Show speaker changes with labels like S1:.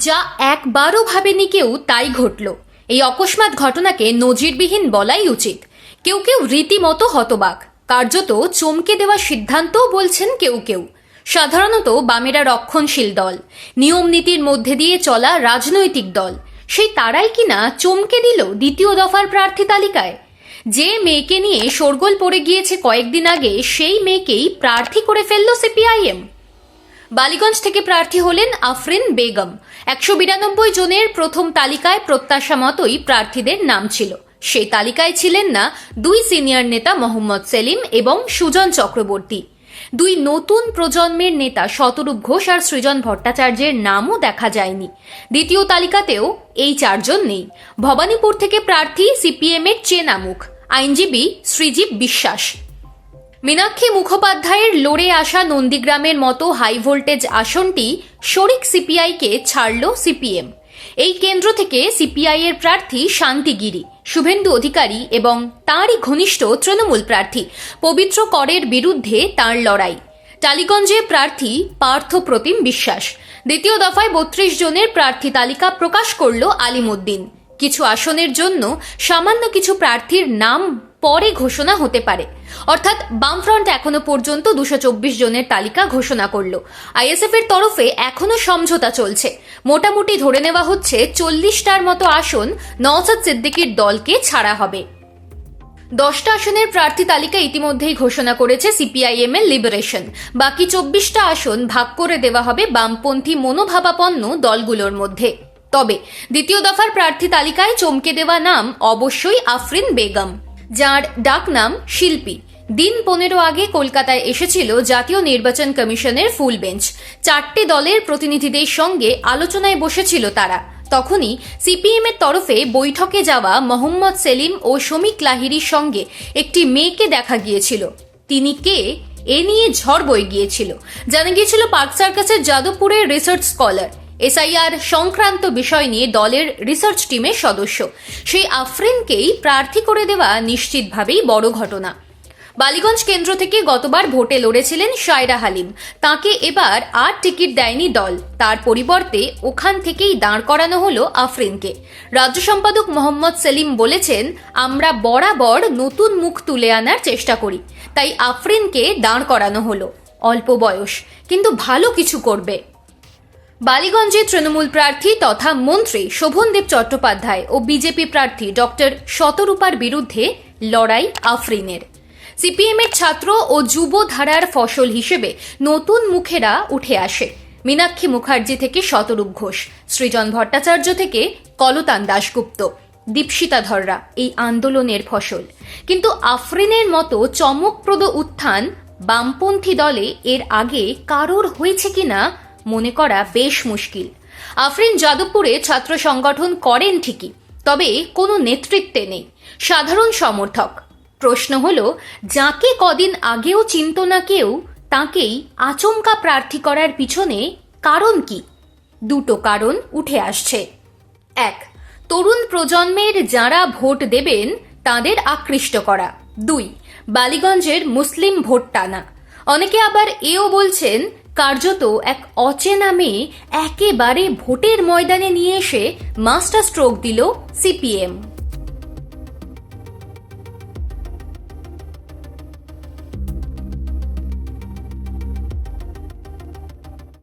S1: যা একবারও ভাবেনি কেউ তাই ঘটল। এই অকস্মাৎ ঘটনাকে নজিরবিহীন বলাই উচিত। কেউ কেউ রীতিমতো হতবাক, কার্যত চমকে দেওয়া সিদ্ধান্তও বলছেন কেউ কেউ। সাধারণত বামেরা রক্ষণশীল দল, নিয়ম নীতির মধ্যে দিয়ে চলা রাজনৈতিক দল, সেই তারাই কিনা চমকে দিল দ্বিতীয় দফার প্রার্থী তালিকায়। যে মেয়েকে নিয়ে শোরগোল পড়ে গিয়েছে কয়েকদিন আগে, সেই মেয়েকেই প্রার্থী করে ফেলল সিপিআইএম। বালিগঞ্জ থেকে প্রার্থী হলেন আফরিন বেগম। 192 জনের প্রথম তালিকায় প্রত্যাশা মতোই প্রার্থীদের নাম ছিল। সেই তালিকায় ছিলেন না দুই সিনিয়র নেতা মোহাম্মদ সেলিম এবং সুজন চক্রবর্তী। দুই নতুন প্রজন্মের নেতা শতরূপ ঘোষ আর সৃজন ভট্টাচার্যের নামও দেখা যায়নি। দ্বিতীয় তালিকাতেও এই চারজন নেই। ভবানীপুর থেকে প্রার্থী সিপিএম এর চেনা মুখ আইনজীবী শ্রীজীব বিশ্বাস। মীনাক্ষী মুখোপাধ্যায়ের লড়ে আসা নন্দীগ্রামের মতো হাই ভোল্টেজ আসনটি শরিক সিপিআইকে ছাড়ল সিপিএম। এই কেন্দ্র থেকে সিপিআই এর প্রার্থী শান্তিগিরি, শুভেন্দু অধিকারী এবং তাঁরই ঘনিষ্ঠ তৃণমূল প্রার্থী পবিত্র করের বিরুদ্ধে তাঁর লড়াই। টালিগঞ্জে প্রার্থী পার্থ প্রতিম বিশ্বাস। দ্বিতীয় দফায় 32 জনের প্রার্থী তালিকা প্রকাশ করল আলিমুদ্দিন। কিছু আসনের জন্য সামান্য কিছু প্রার্থীর নাম পরে ঘোষণা হতে পারে। অর্থাৎ বামফ্রন্ট এখনো পর্যন্ত 224 জনের তালিকা ঘোষণা করল। আইএসএফ এর তরফে এখনো সমঝোতা চলছে। মোটামুটি ধরে নেওয়া হচ্ছে 40টার মতো আসন নওশাদ সিদ্দিকীর দলকে ছাড়া হবে। 10টা আসনের প্রার্থী তালিকা ইতিমধ্যেই ঘোষণা করেছে সিপিআইএম এর লিবারেশন। বাকি 24টা আসন ভাগ করে দেওয়া হবে বামপন্থী মনোভাবাপন্ন দলগুলোর মধ্যে। তবে দ্বিতীয় দফার প্রার্থী তালিকায় চমকে দেওয়া নাম অবশ্যই আফরিন বেগম, যার ডাক নাম শিল্পী। দিন 15 আগে কলকাতায় এসেছিল জাতীয় নির্বাচন কমিশনের ফুল বেঞ্চ। 4টে দলের প্রতিনিধিদের সঙ্গে আলোচনায় বসেছিল তারা। তখনই সিপিএম এর তরফে বৈঠকে যাওয়া মোহাম্মদ সেলিম ও শমিক লাহিড়ীর সঙ্গে একটি মেয়েকে দেখা গিয়েছিল। তিনি কে, এ নিয়ে ঝড় বয়ে গিয়েছিল। জানা গিয়েছিল পার্ক সার্কাসের যাদবপুরের রিসার্চ স্কলার, এসআইআর সংক্রান্ত বিষয় নিয়ে দলের রিসার্চ টিমের সদস্য। সেই আফরিনকেই প্রার্থী করে দেওয়া নিশ্চিতভাবেই বড় ঘটনা। বালিগঞ্জ কেন্দ্র থেকে গতবার ভোটে লড়েছিলেন সায়রা হালিম। তাকে এবার আর টিকিট দেয়নি দল। তার পরিবর্তে ওখান থেকেই দাঁড় করানো হলো আফরিনকে। রাজ্য সম্পাদক মোহাম্মদ সেলিম বলেছেন, আমরা বরাবর নতুন মুখ তুলে আনার চেষ্টা করি, তাই আফরিনকে দাঁড় করানো হলো। অল্প বয়স, কিন্তু ভালো কিছু করবে। বালিগঞ্জে তৃণমূল প্রার্থী তথা মন্ত্রী শোভনদেব চট্টোপাধ্যায় ও বিজেপি প্রার্থী ডক্টর শতরূপার বিরুদ্ধে লড়াই আফরিনের। সিপিএম এর ছাত্র ও যুব ধারার ফসল হিসেবে নতুন মুখেরা উঠে আসে। মীনাক্ষী মুখার্জি থেকে শতরূপ ঘোষ, সৃজন ভট্টাচার্য থেকে কলতান দাশগুপ্ত, দীপশিতা ধররা এই আন্দোলনের ফসল। কিন্তু আফরিনের মতো চমকপ্রদ উত্থান বামপন্থী দলে এর আগে কারোর হয়েছে কিনা মনে করা বেশ মুশকিল। আফরিন যাদবপুরে ছাত্র সংগঠন করেন ঠিকই, তবে কোনো নেতৃত্বে নেই, সাধারণ সমর্থক। প্রশ্ন হলো, যাকে কদিন আগেও চিনত না কেউ, তাকেই আচমকা প্রার্থী করার পিছনে কারণ কি? দুটো কারণ উঠে আসছে। 1, তরুণ প্রজন্মের যারা ভোট দেবেন তাদের আকৃষ্ট করা। 2, বালিগঞ্জের মুসলিম ভোট টানা। অনেকে আবার এও বলছেন, কার্যত এক অচেনা মেয়ে একেবারে ভোটের ময়দানে নিয়ে এসে মাস্টার স্ট্রোক দিল সিপিএম।